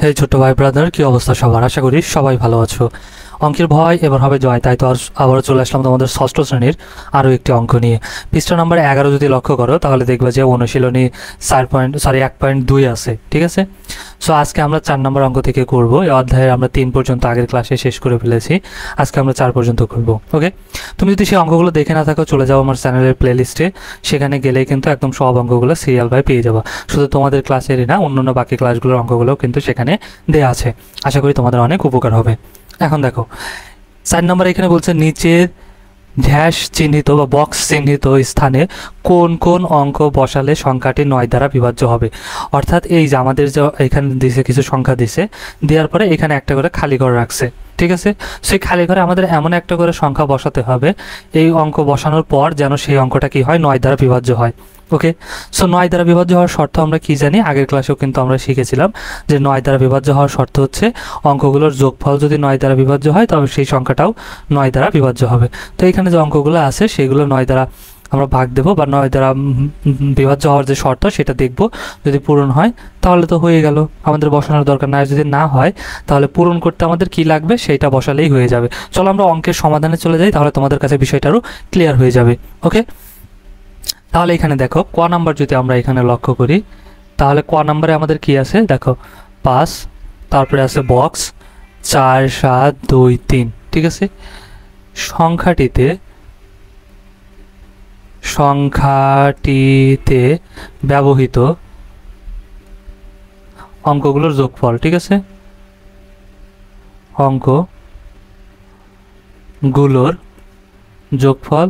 হে ছোট্ট ভাই ব্রাদার, কি অবস্থা সবার? আশা করি সবাই ভালো আছো। অঙ্কের ভয় এবার হবে জয়, তাই তো আবারও চলে আসলাম তোমাদের ষষ্ঠ শ্রেণীর আরও একটি অঙ্ক নিয়ে। পৃষ্ঠা নাম্বার 11 যদি লক্ষ্য করো তাহলে দেখবে যে অনুশীলনী 1.2 আছে, ঠিক আছে। সো আজকে আমরা 4 নম্বর অঙ্ক থেকে করব। এই অধ্যায়ের আমরা 3 পর্যন্ত আগের ক্লাসে শেষ করে ফেলেছি, আজকে আমরা 4 পর্যন্ত করব। ওকে, তুমি যদি সেই অঙ্কগুলো দেখে না থাকো চলে যাও আমার চ্যানেলের প্লেলিস্টে, সেখানে গেলেই কিন্তু একদম সব অঙ্কগুলো সিরিয়াল বাই পেয়ে যাবো। শুধু তোমাদের ক্লাসেরই না, অন্যান্য বাকি ক্লাসগুলোর অঙ্কগুলোও কিন্তু সেখানে দেওয়া আছে। আশা করি তোমাদের অনেক উপকার হবে। এখন দেখো 4 নম্বর এখানে বলছে নিচের ড্যাশ চিহ্নিত বা বক্স চিহ্নিত স্থানে কোন কোন অঙ্ক বসালে সংখ্যাটি 9 দ্বারা বিভাজ্য হবে। অর্থাৎ এই যে আমাদের যে এখানে দিছে কিছু সংখ্যা দিছে, দেওয়ার পরে এখানে একটা করে খালি ঘর রাখছে, ঠিক আছে। সেই খালি ঘরে আমাদের এমন একটা করে সংখ্যা বসাতে হবে, এই অঙ্ক বসানোর পর যেন সেই অঙ্কটা কি হয়, 9 দ্বারা বিভাজ্য হয়। ওকে, সো 9 দ্বারা বিভাজ্য হওয়ার শর্ত আমরা কি জানি, আগের ক্লাসেও কিন্তু আমরা শিখেছিলাম যে 9 দ্বারা বিভাজ্য হওয়ার শর্ত হচ্ছে অঙ্কগুলোর যোগফল যদি 9 দ্বারা বিভাজ্য হয় তবে সেই সংখ্যাটাও 9 দ্বারা বিভাজ্য হবে। তো এখানে যে অঙ্কগুলো আছে সেগুলো 9 দ্বারা আমরা ভাগ দেব বা 9 দ্বারা বিভাজ্য হওয়ার যে শর্ত সেটা দেখব, যদি পূরণ হয় তাহলে তো হয়ে গেল, আমাদের বসানোর দরকার নাই। যদি না হয় তাহলে পূরণ করতে আমাদের কি লাগবে সেইটা বসালেই হয়ে যাবে। চলো আমরা অঙ্কের সমাধানে চলে যাই, তাহলে তোমাদের কাছে বিষয়টা আরও ক্লিয়ার হয়ে যাবে। ওকে, তাহলে এখানে দেখো ক নাম্বার যদি আমরা এখানে লক্ষ্য করি তাহলে ক নাম্বারে আমাদের কি আছে দেখো 5, তারপরে আছে বক্স 4 7 2 3, ঠিক আছে। সংখ্যাটিতে ব্যবহৃত অঙ্কগুলোর যোগফল, ঠিক আছে, অঙ্কগুলোর যোগফল।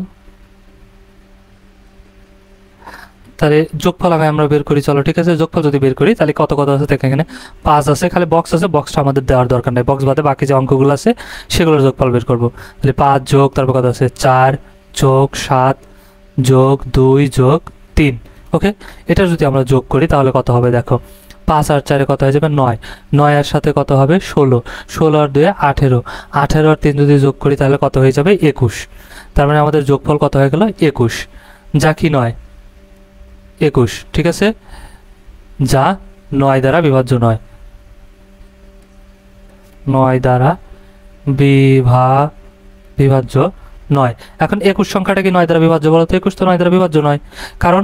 তাহলে যোগফল আমরা বের করি, চলো ঠিক আছে। যোগফল যদি বের করি তাহলে কত কত আছে দেখো, এখানে 5 আছে, খালি বক্স আছে, বক্সটা আমাদের দেওয়ার দরকার নেই, বক্স বাদে বাকি যে অঙ্কগুলো আছে সেগুলোর যোগফল বের করবো। তাহলে 5 যোগ তারপর কত আছে 4 যোগ 7 যোগ 2 যোগ 3। ওকে, এটা যদি আমরা যোগ করি তাহলে কত হবে দেখো, 5 আর 4 কত হয়ে যাবে 9, 9 এর সাথে কত হবে 16, 16 আর 2 18, 18 আর 3 যদি যোগ করি তাহলে কত হয়ে যাবে 21। তার মানে আমাদের যোগফল কত হয়ে গেল 21, যা কি 21, ঠিক আছে, যা 9 দ্বারা বিভাজ্য নয়, 9 দ্বারা বিভাজ্য নয়। এখন 21 সংখ্যাটা কি 9 দ্বারা বিভাজ্য বলো তো? 21 তো 9 দ্বারা বিভাজ্য নয়, কারণ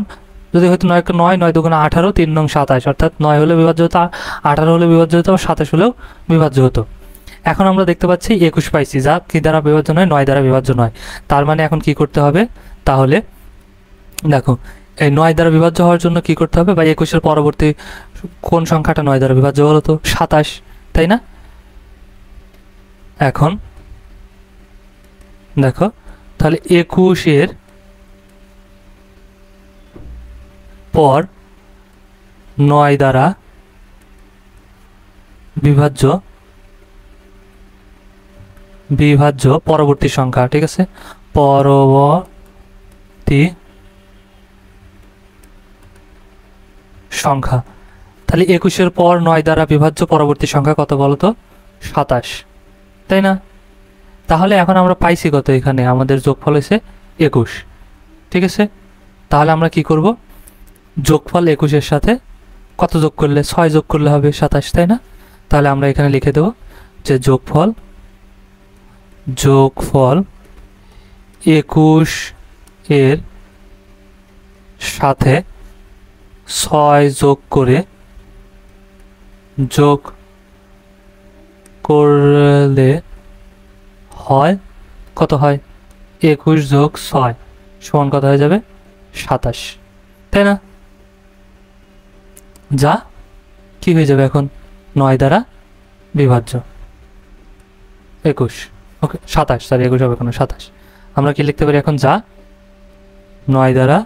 যদি হয়তো 9 9 দুগুণে 18, 3 নং 27, অর্থাৎ 9 হলে বিভাজ্য হতো, 18 হলে বিভাজ্য হতো, 27 হলেও বিভাজ্য হতো। এখন আমরা দেখতে পাচ্ছি 21 পাইছি, যা কি দ্বারা বিভাজ্য নয়, 9 দ্বারা বিভাজ্য নয়। তার মানে এখন কি করতে হবে তাহলে দেখো, এই 9 দ্বারা বিভাজ্য হওয়ার জন্য কি করতে হবে, বা 21-এর পরবর্তী কোন সংখ্যাটা 9 দ্বারা বিভাজ্য বলো তো? 27, তাই না? এখন দেখো তাহলে 21-এর পর 9 দ্বারা বিভাজ্য পরবর্তী সংখ্যা, ঠিক আছে, পরবর্তী সংখ্যা। তাহলে 21-এর পর 9 দ্বারা বিভাজ্য পরবর্তী সংখ্যা কত বলতো? 27, তাই না? তাহলে এখন আমরা পাইছি কত, এখানে আমাদের যোগফল হয়েছে 21, ঠিক আছে। তাহলে আমরা কি করব, যোগফল 21-এর সাথে কত যোগ করলে, 6 যোগ করলে হবে 27, তাই না? তাহলে আমরা এখানে লিখে দেব যে যোগফল 21-এর সাথে 6 যোগ করলে হয় কত, হয় 21 যোগ 6 সমান কত হয়ে যাবে 27, তাই না? যা কি হয়ে যাবে এখন 9 দ্বারা বিভাজ্য 21, ওকে 27, সরি 21 হবে এখন 27। আমরা কি লিখতে পারি এখন, যা 9 দ্বারা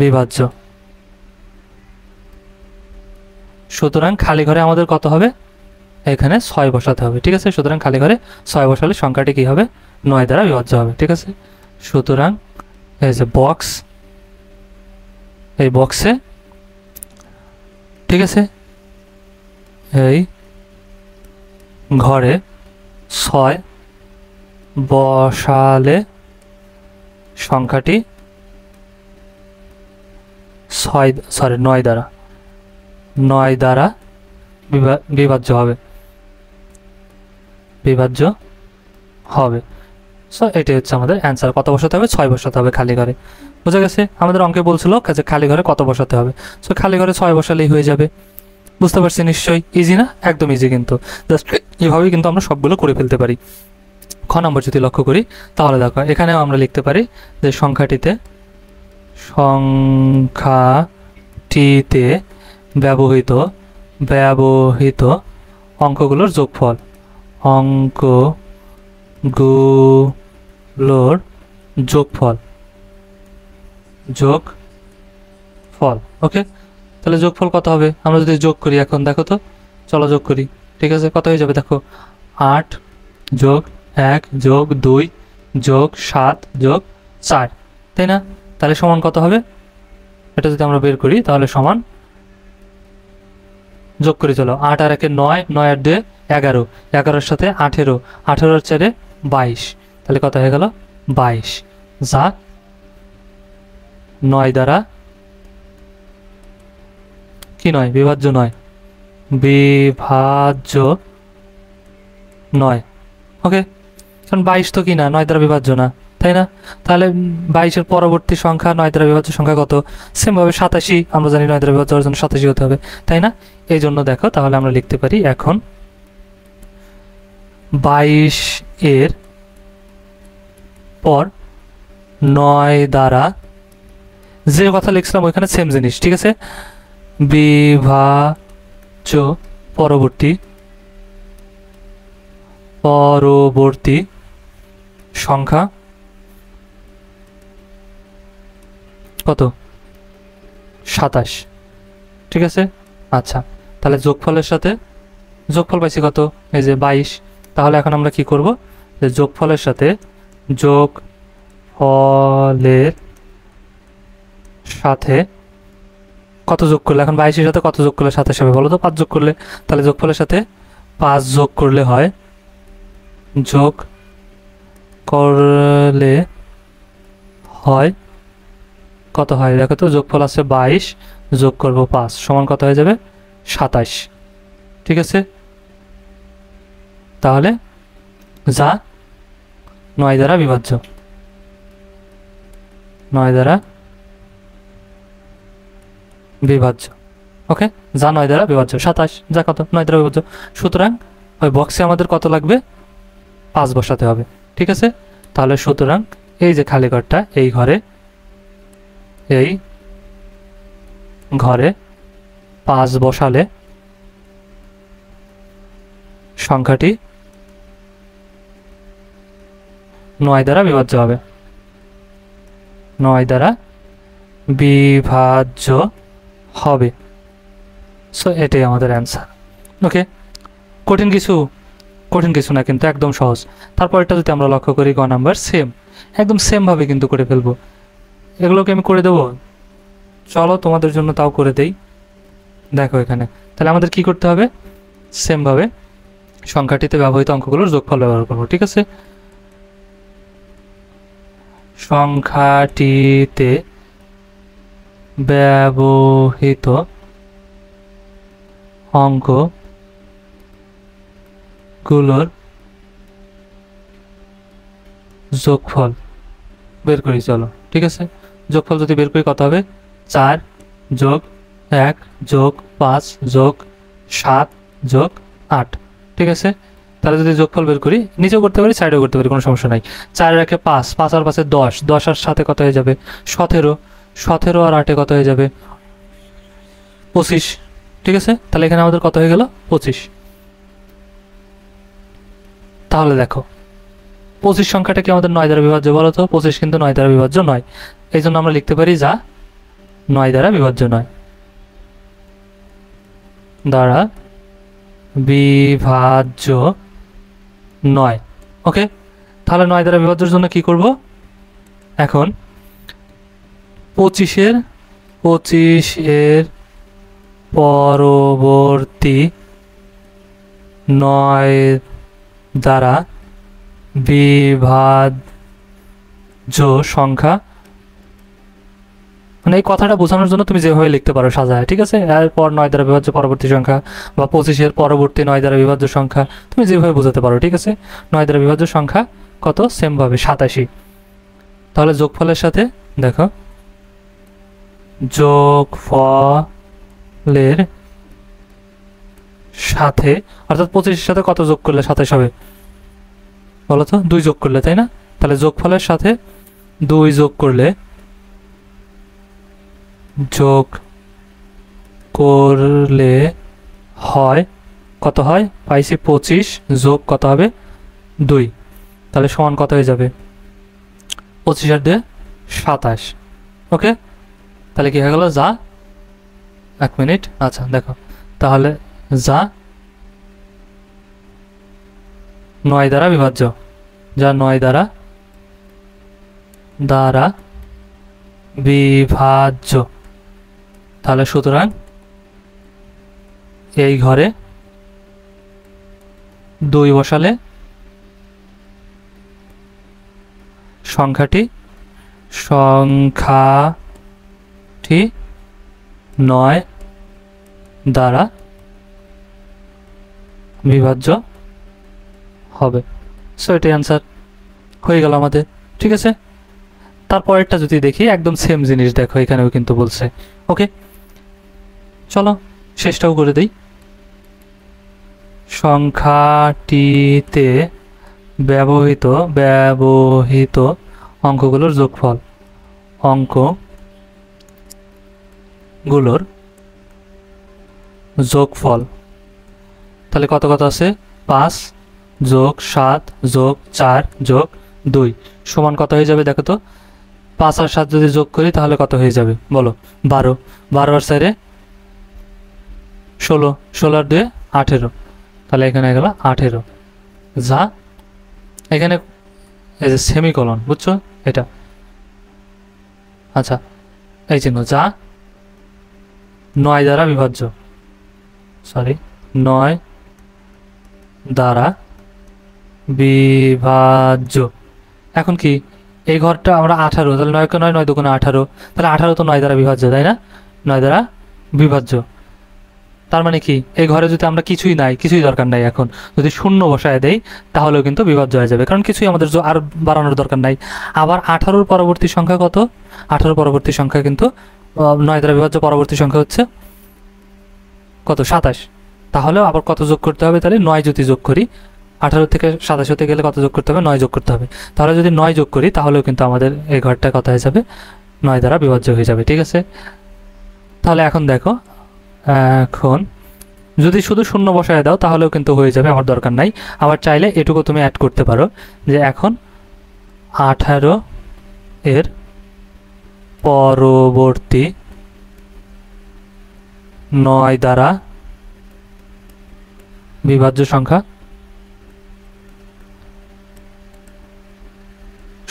বিভাজ্য। সুতরাং খালি ঘরে আমাদের কত হবে, এখানে 6 বসাতে হবে, ঠিক আছে। সুতরাং খালি ঘরে 6 বসালে সংখ্যাটি কি হবে, 9 দ্বারা বিভাজ্য হবে, ঠিক আছে। সুতরাং এই যে বক্স, এই বক্সে, ঠিক আছে, এই ঘরে 6 বসালে সংখ্যাটি 9 দ্বারা 9 দ্বারা বিভাজ্য হবে, বিভাজ্য হবে। সো এটাই হচ্ছে আমাদের অ্যান্সার। কত বসাতে হবে? 6 বসাতে হবে খালি ঘরে। বুঝা গেছে? আমাদের অঙ্কে বলছিল যে খালি ঘরে কত বসাতে হবে। সো খালি ঘরে 6 বসালেই হয়ে যাবে। বুঝতে পারছি নিশ্চয়ই? ইজি না? একদম ইজি কিন্তু। জাস্ট এভাবেই কিন্তু আমরা সবগুলো করে ফেলতে পারি। খ নম্বর যদি লক্ষ্য করি তাহলে দেখো এখানেও আমরা লিখতে পারি যে সংখ্যাটিতে ব্যবহৃত অঙ্কগুলোর যোগফল, অঙ্কগুলোর যোগফল। ওকে, তাহলে যোগফল কত হবে? আমরা যদি যোগ করি এখন, দেখো তো, চলো যোগ করি। ঠিক আছে, কত হয়ে যাবে দেখো, 8 যোগ 1 যোগ 2 যোগ 7 যোগ 4, তাই না? তাহলে সমান কত হবে? এটা যদি আমরা বের করি তাহলে সমান, যোগ করি চলো, 8 আর 1 9, 9 আর 2 11, 11-এর সাথে 18, 18 আর 4 22, তাহলে কত হয়ে গেল? 22, যা 9 দ্বারা কি নয়? বিভাজ্য নয়, বিভাজ্য নয়। ওকে, কারণ 22 তো কি না, 9 দ্বারা বিভাজ্য না, তাই না? তাহলে 22-এর পরবর্তী সংখ্যা 9 দ্বারা বিভাজ্য সংখ্যা কত? সেমভাবে 87, আমরা জানি 9 দ্বারা বিভাজ্য হওয়ার জন্য 87 হতে হবে, তাই না? এই জন্য দেখো তাহলে আমরা লিখতে পারি এখন 22-এর পর 9 দ্বারা, যে কথা লিখছিলাম ওইখানে সেম জিনিস, ঠিক আছে? বিভাজ্য পরবর্তী সংখ্যা কত? 27, ঠিক আছে? আচ্ছা, তাহলে যোগফলের সাথে যোগফল পাইছি কত? এই যে 22। তাহলে এখন আমরা কি করব? যে যোগফলের সাথে কত যোগ করলে, এখন 22-এর সাথে কত যোগ করলে 27 হবে বলো তো? 5 যোগ করলে। তাহলে যোগফলের সাথে 5 যোগ করলে হয়, কত হয় দেখো তো? যোগফল আছে 22, যোগ করব 5, সমান কত হয়ে যাবে? 27, ঠিক আছে? তাহলে যা 9 দ্বারা বিভাজ্য, 9 দ্বারা বিভাজ্য। ওকে, যা 9 দ্বারা বিভাজ্য, 27 যা কত? 9 দ্বারা বিভাজ্য। সুতরাং ওই বক্সে আমাদের কত লাগবে? 5 বসাতে হবে, ঠিক আছে? তাহলে সুতরাং এই যে খালি ঘরটা, এই ঘরে 5 বসালে সংখ্যাটি 9 দ্বারা বিভাজ্য হবে, 9 দ্বারা বিভাজ্য হবে। সো এটাই আমাদের অ্যান্সার। ওকে, কঠিন কিছু না কিন্তু, একদম সহজ। তারপর এটা যদি আমরা লক্ষ্য করি, গ নাম্বার একদম সেমভাবে কিন্তু করে ফেলবো। এগুলোকে আমি করে দেবো, চলো তোমাদের জন্য তাও করে দেই। দেখো এখানে তাহলে আমাদের কি করতে হবে? সেমভাবে সংখ্যাটিতে ব্যবহৃত অঙ্কগুলোর যোগফল ব্যবহার করবো, ঠিক আছে? সংখ্যাটিতে ব্যবহৃত অঙ্কগুলোর যোগফল বের করি চলো, ঠিক আছে? যোগফল যদি বের করি কত হবে? 4 যোগ 1 যোগ 5 যোগ 7 যোগ 8, ঠিক আছে? তাহলে যদি যোগফল বের করি, নিচেও করতে পারি, সাইডেও করতে পারি, কোনো সমস্যা নাই। 4 আর 1 5, 5 আর 5 10, 10 আর 7 কত হয়ে যাবে? 17, 17 আর 8 কত হয়ে যাবে? 25, ঠিক আছে? তাহলে এখানে আমাদের কত হয়ে গেল? 25। তাহলে দেখো 25 সংখ্যাটা কি আমাদের 9 দ্বারা বিভাজ্য বলো তো? 25 কিন্তু 9 দ্বারা বিভাজ্য নয়, এই জন্য আমরা লিখতে পারি যা 9 দ্বারা বিভাজ্য নয়, দ্বারা বিভাজ্য নয়। ওকে, তাহলে 9 দ্বারা বিভাজ্যের জন্য কি করব? এখন 25-এর পরবর্তী 9 দ্বারা বিভাজ্য সংখ্যা মানে এই কথাটা বোঝানোর জন্য তুমি যেভাবে লিখতে পারো সাজায়, ঠিক আছে। এরপর 9 দ্বারা বিভাজ্য পরবর্তী সংখ্যা বা 25-এর পরবর্তী 9 দ্বারা বিভাজ্য সংখ্যা তুমি যেভাবে বোঝাতে পারো, ঠিক আছে। 9 দ্বারা বিভাজ্য সংখ্যা কত? সেমভাবে 87। তাহলে যোগফলের সাথে দেখো, যোগফলের সাথে অর্থাৎ 25-এর সাথে কত যোগ করলে 27 হবে বলো তো? 2 যোগ করলে, তাই না? তাহলে যোগফলের সাথে 2 যোগ করলে হয় কত? হয় পাইছি 25 যোগ কত হবে? 2। তাহলে সমান কত হয়ে যাবে? 25 আর 2 27। ওকে, তাহলে কি হয়ে গেল? যা 1 মিনিট, আচ্ছা দেখো, তাহলে যা 9 দ্বারা বিভাজ্য, যা 9 দ্বারা বিভাজ্য। তাহলে সুতরাং এই ঘরে 2 বসালে সংখ্যাটি 9 দ্বারা বিভাজ্য হবে। সো এটাই অ্যান্সার হয়ে গেল আমাদের, ঠিক আছে। তারপরেরটা যদি দেখি, একদম সেম জিনিস দেখো, এখানেও কিন্তু বলছে। ওকে, চলো শেষটাও করে দিই। সংখ্যাটিতে ব্যবহৃত অঙ্কগুলোর যোগফল, তাহলে কত কত আছে? 5 যোগ 7 যোগ 4 যোগ 2 সমান কত হয়ে যাবে দেখো তো? 5 আর 7 যদি যোগ করি তাহলে কত হয়ে যাবে বলো? 12। 12 আর 4 16, 16 আর 2 18। তাহলে এখানে গেল 18। যা এখানে এই যে সেমিকোলন, বুঝছো এটা? আচ্ছা, এই চিহ্ন, যা 9 দ্বারা বিভাজ্য, 9 দ্বারা বিভাজ্য। এখন কি এই ঘরটা আমরা 18, তাহলে 9 কে 9, 9 দুগুণে 18, তাহলে 18 তো 9 দ্বারা বিভাজ্য, তাই না? 9 দ্বারা বিভাজ্য। তার মানে কি এই ঘরে যদি আমরা কিছুই দরকার নাই, এখন যদি শূন্য বসায় দেই তাহলেও কিন্তু বিভাজ্য হয়ে যাবে, কারণ কিছুই আমাদের আর বাড়ানোর দরকার নাই। আবার 18-র পরবর্তী সংখ্যা কত? 18 পরবর্তী সংখ্যা কিন্তু 9 দ্বারা বিভাজ্য পরবর্তী সংখ্যা হচ্ছে কত? 27। তাহলেও আবার কত যোগ করতে হবে? তাহলে 9 যদি যোগ করি, 18 থেকে 27 হতে গেলে কত যোগ করতে হবে? 9 যোগ করতে হবে। তাহলে যদি 9 যোগ করি তাহলেও কিন্তু আমাদের এই ঘরটা কত হয়ে যাবে? 9 দ্বারা বিভাজ্য হয়ে যাবে, ঠিক আছে। তাহলে এখন দেখো, এখন যদি শুধু শূন্য বসায় দাও তাহলেও কিন্তু হয়ে যাবে, আমার দরকার নাই। আবার চাইলে এটুকু তুমি অ্যাড করতে পারো যে এখন 18 এর পরবর্তী 9 দ্বারা বিভাজ্য সংখ্যা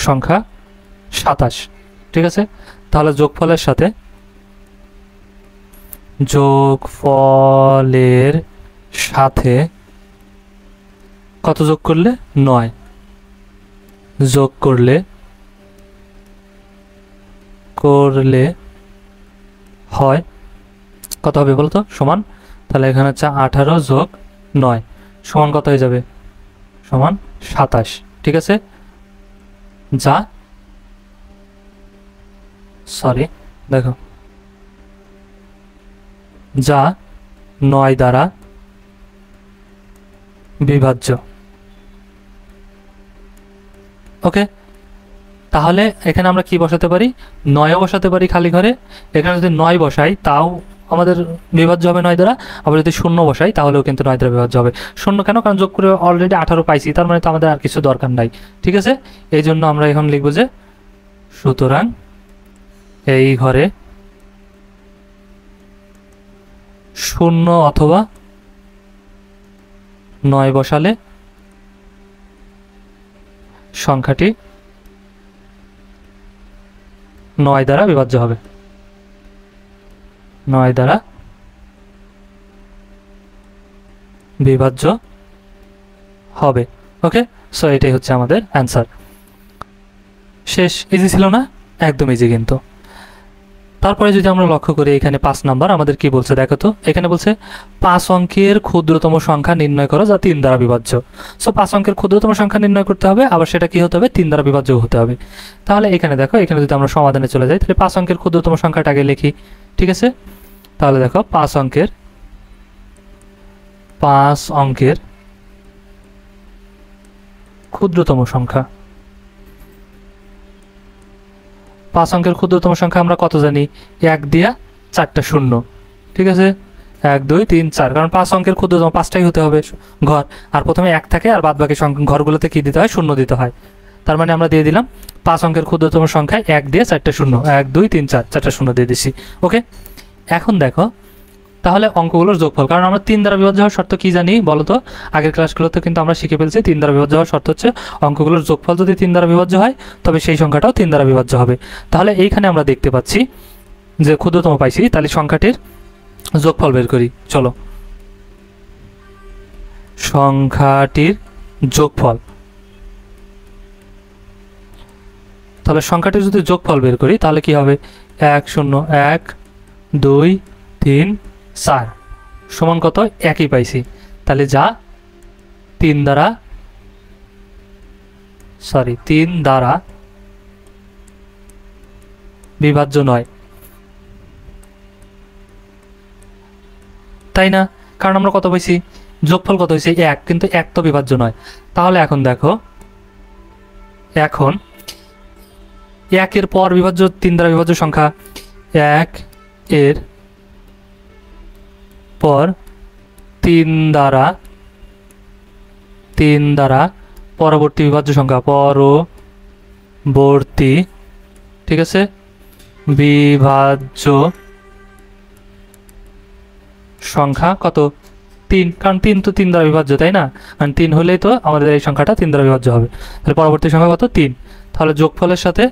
27, ঠিক আছে। তাহলে যোগফলের সাথে কত যোগ করলে? 9 যোগ করলে হয় কত হবে বলতো? সমান, তাহলে এখানে হচ্ছে 18 যোগ 9 সমান কত হয়ে যাবে? সমান 27, ঠিক আছে। যা দেখো, যা 9 দ্বারা বিভাজ্য। ওকে, তাহলে এখানে আমরা কি বসাতে পারি? 9ও বসাতে পারি খালি ঘরে। এখানে যদি 9 বসাই তাও আমাদের বিভাজ্য হবে 9 দ্বারা। আবার যদি শূন্য বসাই তাহলেও কিন্তু 9 দ্বারা বিভাজ্য হবে। শূন্য কেন? কারণ যোগ করে অলরেডি 18 পাইছি, তার মানে তো আমাদের আর কিছু দরকার নাই, ঠিক আছে। এই জন্য আমরা এখন লিখব যে সুতরাং এই ঘরে শূন্য অথবা 9 বসালে সংখ্যাটি 9 দ্বারা বিভাজ্য হবে, 9 দ্বারা বিভাজ্য হবে। ওকে, সো এটাই হচ্ছে আমাদের অ্যান্সার। শেষ। ইজি ছিল না? একদম ইজি। কিন্তু তারপরে যদি আমরা লক্ষ্য করি এখানে 5 নাম্বার আমাদের কি বলছে দেখো তো, এখানে বলছে 5 অঙ্কের ক্ষুদ্রতম সংখ্যা নির্ণয় করো যা 3 দ্বারা বিভাজ্য। সো 5 অঙ্কের ক্ষুদ্রতম সংখ্যা নির্ণয় করতে হবে, আবার সেটা কি হতে হবে 3 দ্বারা বিভাজ্য হতে হবে। তাহলে এখানে দেখো, এখানে যদি আমরা সমাধানে চলে যাই তাহলে 5 অঙ্কের ক্ষুদ্রতম সংখ্যাটা আগে লিখি, ঠিক আছে। তাহলে দেখো 5 অঙ্কের ক্ষুদ্রতম সংখ্যা, 5 অঙ্কের ক্ষুদ্রতম সংখ্যা আমরা কত জানি, 1 দিয়া 4টা শূন্য, ঠিক আছে। 1 2 3 4, কারণ 5 অঙ্কের ক্ষুদ্রতম 5টাই হতে হবে ঘর, আর প্রথমে 1 থাকে আর বাদ বাকি ঘরগুলোতে কি দিতে হয়, শূন্য দিতে হয়। তার মানে আমরা দিয়ে দিলাম 5 অঙ্কের ক্ষুদ্রতম সংখ্যায় 1 দিয়ে 4টা শূন্য, 1 2 3 4, 4টা শূন্য দিয়ে দিছি। ওকে, এখন দেখো তাহলে অঙ্কগুলোর যোগফল, কারণ আমরা 3 দ্বারা বিভাজ্য হওয়ার শর্ত কি জানি বলো তো, আগের ক্লাসগুলোতে কিন্তু আমরা শিখে ফেলছি 3 দ্বারা বিভাজ্য হওয়ার শর্ত হচ্ছে অঙ্কগুলোর যোগফল যদি 3 দ্বারা বিভাজ্য হয় তবে সেই সংখ্যাটাও 3 দ্বারা বিভাজ্য হবে। তাহলে এইখানে আমরা দেখতে পাচ্ছি যে ক্ষুদ্রতম পাইছি, তাহলে সংখ্যাটির যোগফল বের করি। চলো, সংখ্যাটির যোগফল, তাহলে সংখ্যাটির যদি যোগফল বের করি তাহলে কি হবে, 1 0 1 2 3 4 সমান কত, একই পাইছি। তাহলে যা 3 দ্বারা বিভাজ্য নয়, তাই না? কারণ আমরা কত পাইছি, যোগফল কত হয়েছে 1, কিন্তু 1 তো বিভাজ্য নয়। তাহলে এখন দেখো, এখন 1 এর পর বিভাজ্য 3 দ্বারা বিভাজ্য সংখ্যা, 1 এর পর 3 দ্বারা পরবর্তী বিভাজ্য সংখ্যা, পরবর্তী, ঠিক আছে, বিভাজ্য সংখ্যা কত, 3, কারণ 3 তো 3 দ্বারা বিভাজ্য, তাই না? কারণ 3 হলেই তো আমাদের এই সংখ্যাটা 3 দ্বারা বিভাজ্য হবে। তাহলে পরবর্তী সংখ্যা কত, 3। তাহলে যোগফলের সাথে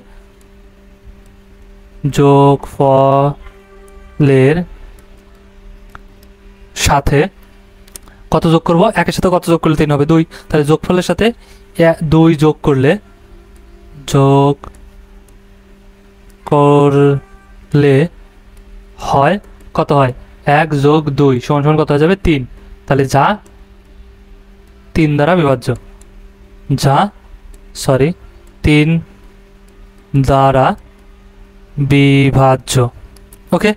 কত যোগ করব, 1 এর সাথে কত যোগ করলে 3 হবে, 2। তাহলে যোগফলের সাথে 2 যোগ করলে হয় কত, হয় 1 যোগ 2 সমান সমান কত হয়ে যাবে, 3। তাহলে যা 3 দ্বারা বিভাজ্য, 3 দ্বারা বিভাজ্য। ওকে,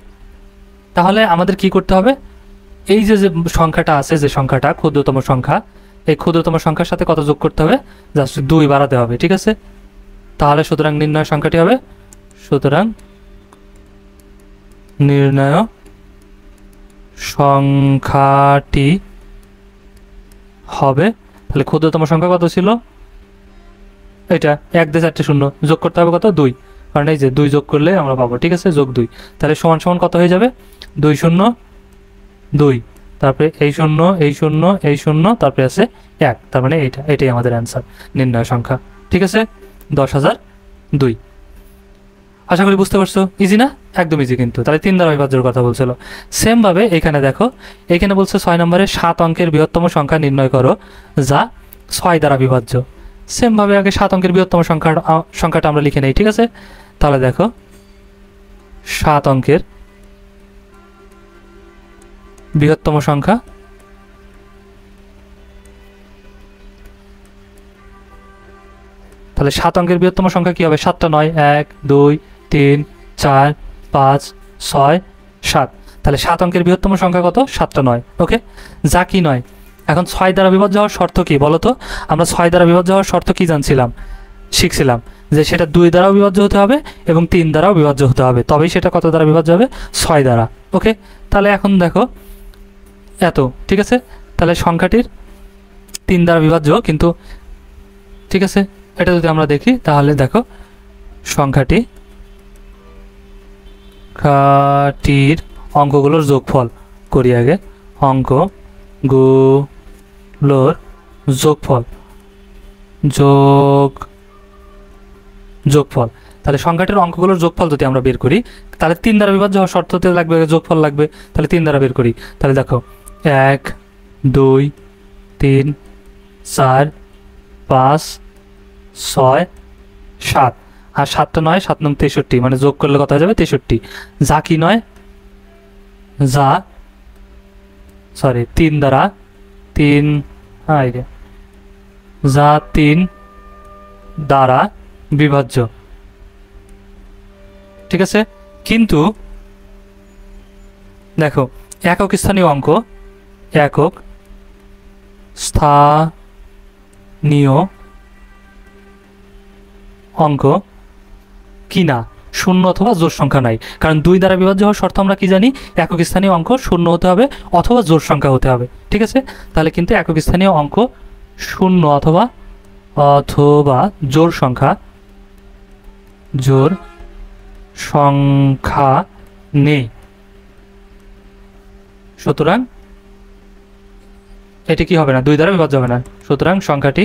তাহলে আমাদের কি করতে হবে, এই যে সংখ্যাটা আছে, যে সংখ্যাটা ক্ষুদ্রতম সংখ্যা, এই ক্ষুদ্রতম সংখ্যার সাথে কত যোগ করতে হবে, জাস্ট 2 বাড়াতে হবে, ঠিক আছে। তাহলে সুতরাং নির্ণয় সংখ্যাটি হবে, সুতরাং নির্ণয় সংখ্যাটি হবে, তাহলে ক্ষুদ্রতম সংখ্যা কত ছিল, এটা 1 দিয়ে 4টে শূন্য, যোগ করতে হবে কত, 2, কারণ এই যে 2 যোগ করলে আমরা পাবো, ঠিক আছে, যোগ 2। তাহলে সমান সমান কত হয়ে যাবে, 2 0 2, তারপরে এই 0 এই 0 এই 0, তারপরে আছে 1, তার মানে এটাই আমাদের অ্যান্সার, নির্ণয় সংখ্যা, ঠিক আছে, 10,002। আশা করি বুঝতে পারছো, ইজি না, একদম ইজি কিন্তু। তাহলে 3 দ্বারা বিভাজ্যের কথা বলছিল। সেম ভাবে এখানে দেখো, এখানে বলছে 6 নম্বরে 7 অঙ্কের বৃহত্তম সংখ্যা নির্ণয় করো যা 6 দ্বারা বিভাজ্য। সেম ভাবে আগে 7 অঙ্কের বৃহত্তম সংখ্যাটা আমরা লিখে নেই, ঠিক আছে। তাহলে দেখো 7 অঙ্কের বৃহত্তম সংখ্যা, তাহলে 7 অঙ্কের বৃহত্তম সংখ্যা কি হবে, 7টা নয়, 1 2 3 4 5 6 7। তাহলে 7 অঙ্কের বৃহত্তম সংখ্যা কত, 7টা নয়। ওকে, যা কি নয়। এখন 6 দ্বারা বিভাজ্য হওয়ার শর্ত কি বলো তো, আমরা 6 দ্বারা বিভাজ্য হওয়ার শর্ত কি শিখছিলাম যে সেটা 2 দ্বারাও বিভাজ্য হতে হবে এবং 3 দ্বারাও বিভাজ্য হতে হবে, তবেই সেটা কত দ্বারা বিভাজ্য হবে, 6 দ্বারা। ওকে, তাহলে এখন দেখো এত, ঠিক আছে। তাহলে সংখ্যাটির 3 দ্বারা বিভাজ্য, কিন্তু ঠিক আছে, এটা যদি আমরা দেখি তাহলে দেখো সংখ্যাটির অঙ্কগুলোর যোগফল করি আগে, অঙ্কগুলোর যোগফল যোগফল। তাহলে সংখ্যাটির অঙ্কগুলোর যোগফল যদি আমরা বের করি তাহলে 3 দ্বারা বিভাজ্য হওয়ার শর্ততে লাগবে, যোগফল লাগবে। তাহলে 3 দ্বারা বের করি, তাহলে দেখো 1 2 3 4 5 6 7। আর 7টা 9, 7 নং 63, মানে যোগ করলে কত হয়ে যাবে 63। যা কি নয়, যা সরি 3 দ্বারা 3 যা 3 দ্বারা বিভাজ্য, ঠিক আছে। কিন্তু দেখো একক স্থানীয় অঙ্ক, একক স্থানীয় অঙ্ক কি না, শূন্য অথবা জোড় সংখ্যা নাই। কারণ 2 দ্বারা বিভাজ্য হওয়ার শর্ত আমরা কি জানি, একক স্থানীয় অঙ্ক শূন্য হতে হবে অথবা জোড় সংখ্যা হতে হবে, ঠিক আছে। তাহলে কিন্তু একক স্থানীয় অঙ্ক শূন্য অথবা জোড় সংখ্যা নেই। সুতরাং এটি কি হবে না, 2 দ্বারা বিভাজ্য হবে না। সুতরাং সংখ্যাটি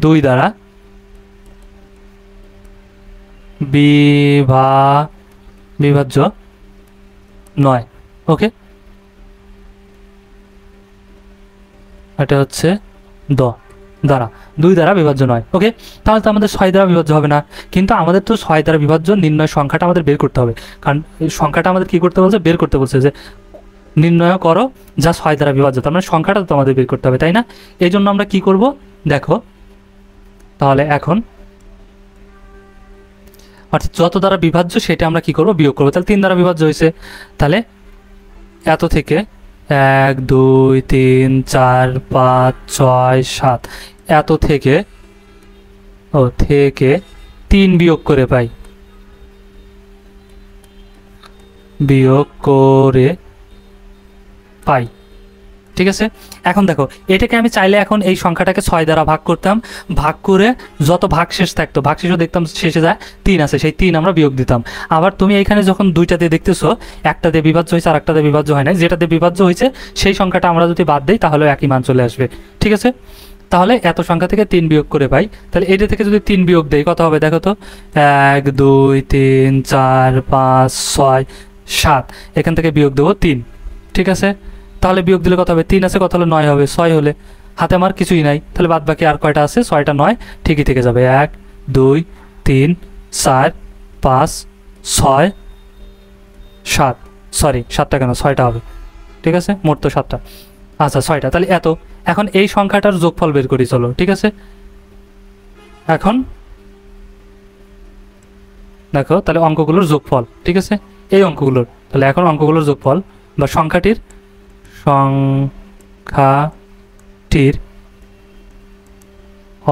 2 দ্বারা বিভাজ্য নয়। ওকে, এটা হচ্ছে দ্বারা 2 দ্বারা বিভাজ্য নয়। ওকে, তাহলে তো আমাদের 6 দ্বারা বিভাজ্য হবে না, কিন্তু আমাদের তো 6 দ্বারা বিভাজ্য নির্ণয় সংখ্যাটা আমাদের বের করতে হবে। কারণ এই সংখ্যাটা আমাদের কি করতে বলছে, বের করতে বলছে যে নির্ণয় করো যা 6 দ্বারা বিভাজ্য, তার মানে সংখ্যাটা তো আমাদের বের করতে হবে, তাই না। এই জন্য আমরা কি করব দেখো, তাহলে এখন অর্থাৎ যত দ্বারা বিভাজ্য সেটা আমরা কি করব, বিয়োগ করবো। তাহলে 3 দ্বারা বিভাজ্য হয়েছে, তাহলে এত থেকে 1 2 3 4 5 6 7 এত থেকে 3 বিয়োগ করে পাই, ঠিক আছে। এখন দেখো এটাকে আমি চাইলে এখন এই সংখ্যাটাকে 6 দ্বারা ভাগ করতাম, ভাগ করে যত ভাগশেষ থাকতো, ভাগশেষও দেখতাম শেষে যায় 3 আছে, সেই 3 আমরা বিয়োগ দিতাম। আবার তুমি এইখানে যখন 2টা দিয়ে দেখতেছো, একটা দিয়ে বিভাজ্য হয়েছে আর একটা দিয়ে বিভাজ্য হয় না, যেটা দিয়ে বিভাজ্য হয়েছে সেই সংখ্যাটা আমরা যদি বাদ দিই তাহলে একই মান চলে আসবে, ঠিক আছে। তাহলে এত সংখ্যা থেকে 3 বিয়োগ করে পাই, তাহলে এটা থেকে যদি 3 বিয়োগ দেই কত হবে দেখো তো, 1 2 3 4 5 6 7, এখান থেকে বিয়োগ দেবো 3, ঠিক আছে। তাহলে বিয়োগ দিলে কত হবে, 3 আছে, কত হলে 9 হবে, 6 হলে হাতে আমার কিছুই নাই, তাহলে বাদ বাকি আর কয়টা আছে, 6টা 9 ঠিকই থেকে যাবে। 1 2 3 4 5 6 7, সরি 7টা কেন, 6টা হবে, ঠিক আছে, মোট তো 7টা, আচ্ছা 6টা, তাহলে এত। এখন এই সংখ্যাটার যোগফল বের করি চলো, ঠিক আছে। এখন দেখো তাহলে অঙ্কগুলোর যোগফল, ঠিক আছে, এই অঙ্কগুলোর, তাহলে এখন অঙ্কগুলোর যোগফল বা সংখ্যাটির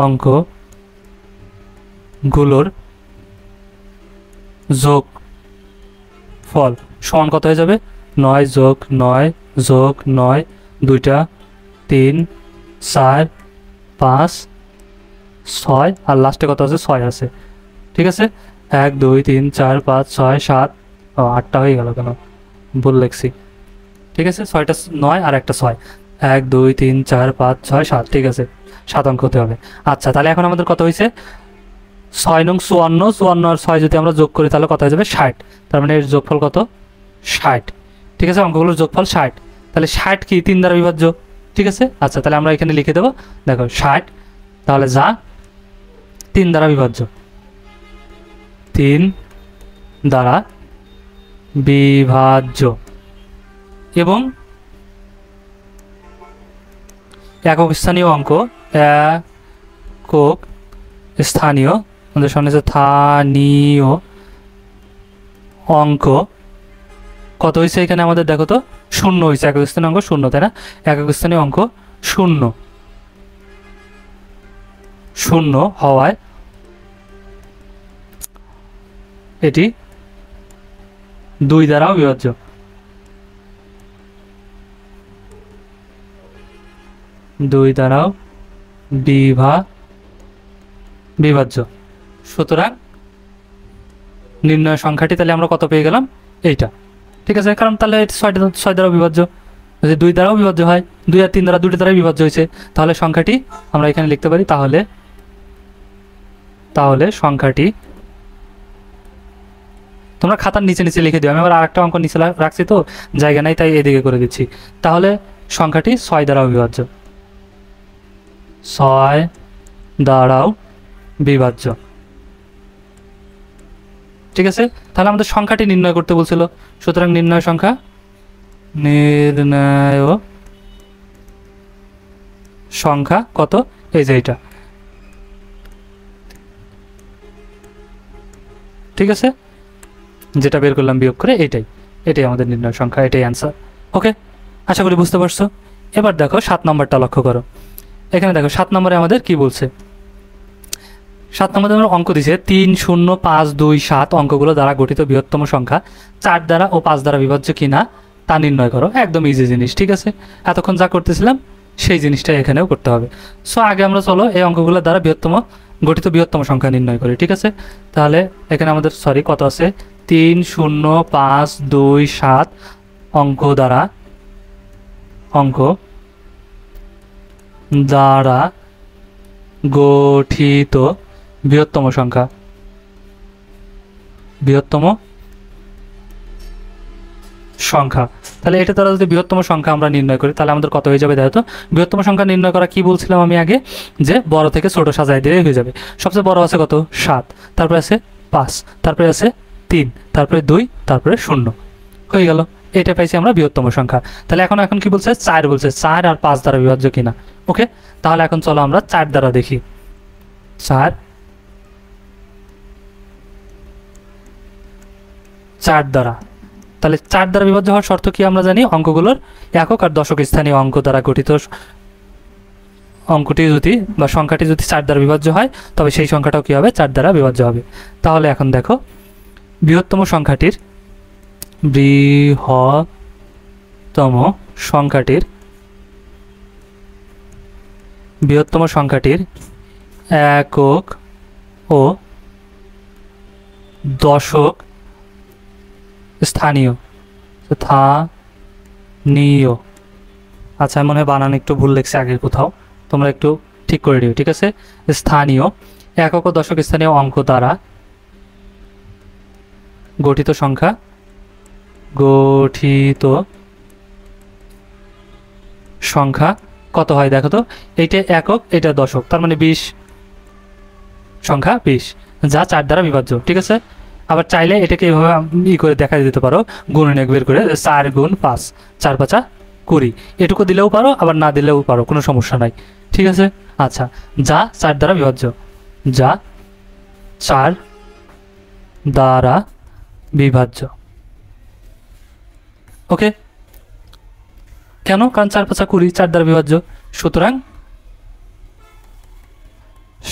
অঙ্কগুলোর যোগফল সমান কত হয়ে যাবে, 9 যোগ 9 যোগ 9, 2টা 3 4 5 6 আর লাস্টে কত আছে, 6 আছে, ঠিক আছে। 1 2 3 4 5 6 7, 8টা হয়ে গেল কেন, ভুল লিখছি, ঠিক আছে। 6টা 9 আর একটা 6, 1 2 3 4 5 6 7, ঠিক আছে, 7 অঙ্ক হতে হবে। আচ্ছা তাহলে এখন আমাদের কত হয়েছে, 6 নং 54, 54 আর 6 যদি আমরা যোগ করি তাহলে কত হয়ে যাবে, 60, তার মানে এর যোগফল কত, 60, ঠিক আছে, অঙ্কগুলোর যোগফল 60। তাহলে 60 কি 3 দ্বারা বিভাজ্য, ঠিক আছে। আচ্ছা তাহলে আমরা এখানে লিখে দেবো, দেখো 60, তাহলে যা 3 দ্বারা বিভাজ্য, 3 দ্বারা বিভাজ্য এবং একক স্থানীয় অঙ্ক, একক স্থানীয়, আমাদের সামনে স্থানীয় অঙ্ক কত হয়েছে এখানে আমাদের দেখো তো, 0 হয়েছে, একক স্থানীয় অঙ্ক 0, তাই না। একক স্থানীয় অঙ্ক 0 হওয়ায় এটি 2 দ্বারাও বিভাজ্য, 2 দ্বারাও বিভাজ্য। সুতরাং নির্ণয় সংখ্যাটি তাহলে আমরা কত পেয়ে গেলাম, এইটা, ঠিক আছে। কারণ তাহলে 6 দ্বারাও বিভাজ্য, যদি 2 দ্বারাও বিভাজ্য হয়, 2 আর 3 দ্বারা 2টা দ্বারাই বিভাজ্য হয়েছে, তাহলে সংখ্যাটি আমরা এখানে লিখতে পারি, তাহলে সংখ্যাটি, তোমরা খাতার নিচে নিচে লিখে দিও, আমি আবার আরেকটা অঙ্ক নিচে রাখছি তো জায়গা নাই, তাই এদিকে করে দিচ্ছি। তাহলে সংখ্যাটি 6 দ্বারাও বিভাজ্য, 6 দ্বারাও বিভাজ্য। ঠিক আছে, তাহলে আমাদের সংখ্যাটি নির্ণয় করতে বলছিল, সুতরাং নির্ণয় সংখ্যা, নির্ণয় সংখ্যা কত, এই যে এটা। ঠিক আছে, যেটা বের করলাম বিয়োগ করে, এটাই আমাদের নির্ণয় সংখ্যা, এটাই অ্যান্সার। ওকে, আশা করি বুঝতে পারছো। এবার দেখো 7 নম্বরটা লক্ষ্য করো। এখানে দেখো 7 নম্বরে আমাদের কি বলছে। 7 নম্বরে আমরা অঙ্ক দিছে 3, 0, 5, 2, 7 অঙ্কগুলো দ্বারা গঠিত বৃহত্তম সংখ্যা 4 দ্বারা ও 5 দ্বারা বিভাজ্য কিনা তা নির্ণয় করো। একদম ইজি জিনিস। ঠিক আছে, এতক্ষণ যা করতেছিলাম সেই জিনিসটা এখানেও করতে হবে। সো আগে আমরা চলো এই অঙ্কগুলো দ্বারা গঠিত বৃহত্তম সংখ্যা নির্ণয় করি। ঠিক আছে, তাহলে এখানে আমাদের কত আছে, 3, 0, 5, 2, 7 অঙ্ক দ্বারা গঠিত বৃহত্তম সংখ্যা, তাহলে এটা দ্বারা যদি বৃহত্তম সংখ্যা আমরা নির্ণয় করি তাহলে আমাদের কত হয়ে যাবে দেখো তো। বৃহত্তম সংখ্যা নির্ণয় করা কি বলছিলাম আমি আগে, যে বড় থেকে ছোট সাজাই দিলে হয়ে যাবে। সবচেয়ে বড় আছে কত, 7, তারপরে আছে 5, তারপরে আছে 3, তারপরে 2, তারপরে 0, হয়ে গেল। এটা পাইছি আমরা বৃহত্তম সংখ্যা। তাহলে এখন কি বলছে, 4 বলছে, 4 আর 5 দ্বারা বিভাজ্য কিনা। ওকে, তাহলে এখন চলো আমরা 4 দ্বারা দেখি। 4 দ্বারা, তাহলে 4 দ্বারা বিভাজ্য হওয়ার শর্ত কি আমরা জানি, অঙ্কগুলোর একক আর দশক স্থানীয় অঙ্ক দ্বারা গঠিত অঙ্কটি যদি বা সংখ্যাটি যদি 4 দ্বারা বিভাজ্য হয় তবে সেই সংখ্যাটাও কি হবে, 4 দ্বারা বিভাজ্য হবে। তাহলে এখন দেখো বৃহত্তম সংখ্যাটির একক ও দশক স্থানীয়, আচ্ছা মনে হয় বানান একটু ভুল লেগেছে আগের কোথাও, তোমরা একটু ঠিক করে দিও। ঠিক আছে, স্থানীয় একক ও দশক স্থানীয় অঙ্ক দ্বারা গঠিত সংখ্যা কত হয় দেখো তো, এইটা একক এটা দশক, তার মানে 20, সংখ্যা 20 যা 4 দ্বারা বিভাজ্য। ঠিক আছে, আবার চাইলে এটাকে এইভাবে করে দেখা দিতে পারো, গুণনীয়ক বের করে 4 গুণ 5, 4 5 20, এটুকু দিলেও পারো আবার না দিলেও পারো, কোনো সমস্যা নাই। ঠিক আছে, আচ্ছা যা 4 দ্বারা বিভাজ্য, যা 4 দ্বারা বিভাজ্য। ওকে, কেন, কারণ 4 5 20, 4 দ্বারা বিভাজ্য, সুতরাং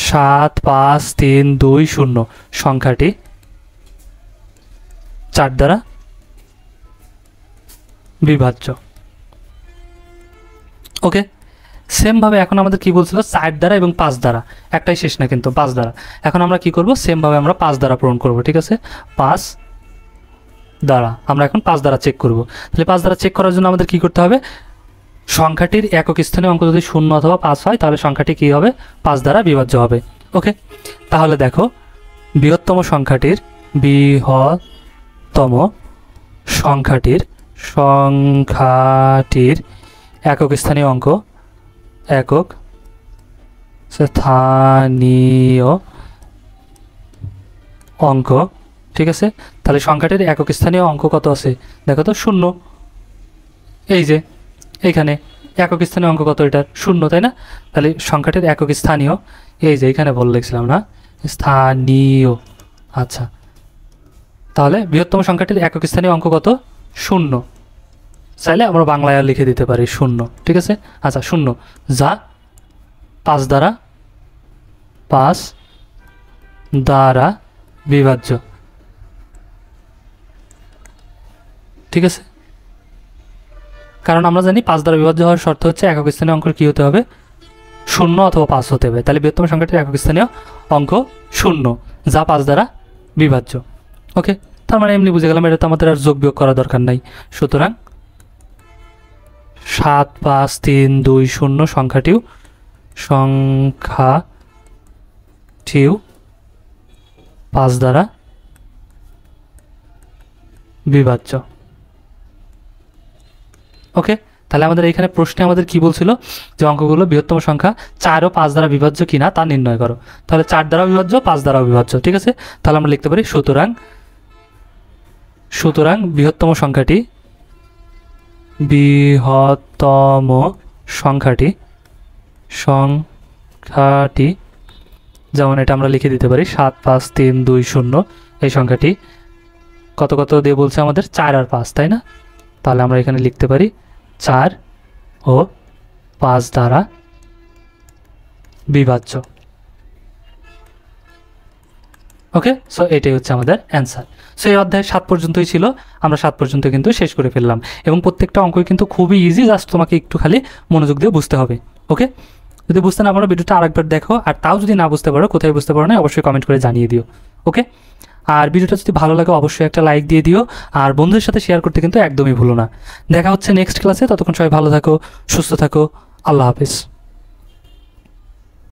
7 5 3 2 0 সংখ্যাটি 4 দ্বারা বিভাজ্য। ওকে, সেম ভাবে এখন আমাদের কি বলছিল, 4 দ্বারা এবং 5 দ্বারা, একটাই শেষ না কিন্তু 5 দ্বারা। এখন আমরা কি করব, সেম ভাবে আমরা 5 দ্বারা পূরণ করব। ঠিক আছে, 5 দ্বারা আমরা এখন 5 দ্বারা চেক করব। তাহলে 5 দ্বারা চেক করার জন্য আমাদের কি করতে হবে, সংখ্যাটির একক স্থানীয় অঙ্ক যদি 0 অথবা 5 হয় তাহলে সংখ্যাটি কি হবে, 5 দ্বারা বিভাজ্য হবে। ওকে, তাহলে দেখো বৃহত্তম সংখ্যাটির একক স্থানীয় অঙ্ক, ঠিক আছে, তাহলে সংখ্যাটির একক স্থানীয় অঙ্ক কত আছে দেখো তো, 0। এই যে এইখানে একক স্থানীয় অঙ্ক কত, এটার 0, তাই না? তাহলে সংখ্যাটির একক স্থানীয়, এই যে এখানে বলে লিখছিলাম না, স্থানীয়। আচ্ছা, তাহলে বৃহত্তম সংখ্যাটির একক স্থানীয় অঙ্ক কত, 0। চাইলে আমরা বাংলায় লিখে দিতে পারি 0। ঠিক আছে, আচ্ছা 0 যা 5 দ্বারা বিভাজ্য। ঠিক আছে, কারণ আমরা জানি 5 দ্বারা বিভাজ্য হওয়ার শর্ত হচ্ছে একক স্থানীয় অঙ্ক কি হতে হবে, 0 অথবা 5 হতে হবে। তাহলে বৃহত্তম সংখ্যাটির একক স্থানীয় অঙ্ক 0 যা 5 দ্বারা বিভাজ্য। ওকে, তার মানে এমনি বুঝে গেলাম এটা তো আমাদের আর যোগ বিয়োগ করা দরকার নাই। সুতরাং 7 5 3 2 0 সংখ্যাটিও 5 দ্বারা বিভাজ্য। ওকে, তাহলে আমাদের এখানে প্রশ্নে আমাদের কি বলছিল যে অঙ্কগুলো বৃহত্তম সংখ্যা 4 ও 5 দ্বারা বিভাজ্য কিনা তা নির্ণয় করো। তাহলে 4 দ্বারা বিভাজ্য, 5 দ্বারা বিভাজ্য, ঠিক আছে। তাহলে আমরা লিখতে পারি সুতরাং বৃহত্তম সংখ্যাটি যেমন এটা আমরা লিখে দিতে পারি 7 5 3 2 0। এই সংখ্যাটি কত কত দিয়ে বলছে আমাদের 4 আর 5, তাই না? তাহলে আমরা এখানে লিখতে পারি 4 ও 5 দ্বারা বিভাজ্য। ওকে, সো এটাই হচ্ছে আমাদের অ্যান্সার। সো এই অধ্যায় 7 পর্যন্তই ছিল, আমরা 7 পর্যন্ত কিন্তু শেষ করে ফেললাম এবং প্রত্যেকটা অঙ্কই কিন্তু খুবই ইজি, জাস্ট তোমাকে একটু খালি মনোযোগ দিয়ে বুঝতে হবে। ওকে, যদি বুঝতে না পারো ভিডিওটা আরেকবার দেখো, আর তাও যদি না বুঝতে পারো, কোথায় বুঝতে পারো না অবশ্যই কমেন্ট করে জানিয়ে দিও। ওকে, আর ভিডিওটা যদি ভালো লাগে অবশ্যই একটা লাইক দিয়ে দিও, আর বন্ধুদের সাথে শেয়ার করতে কিন্তু একদমই ভুলো না। দেখা হচ্ছে নেক্সট ক্লাসে, ততক্ষণ সবাই ভালো থাকো, সুস্থ থাকো, আল্লাহ হাফিজ।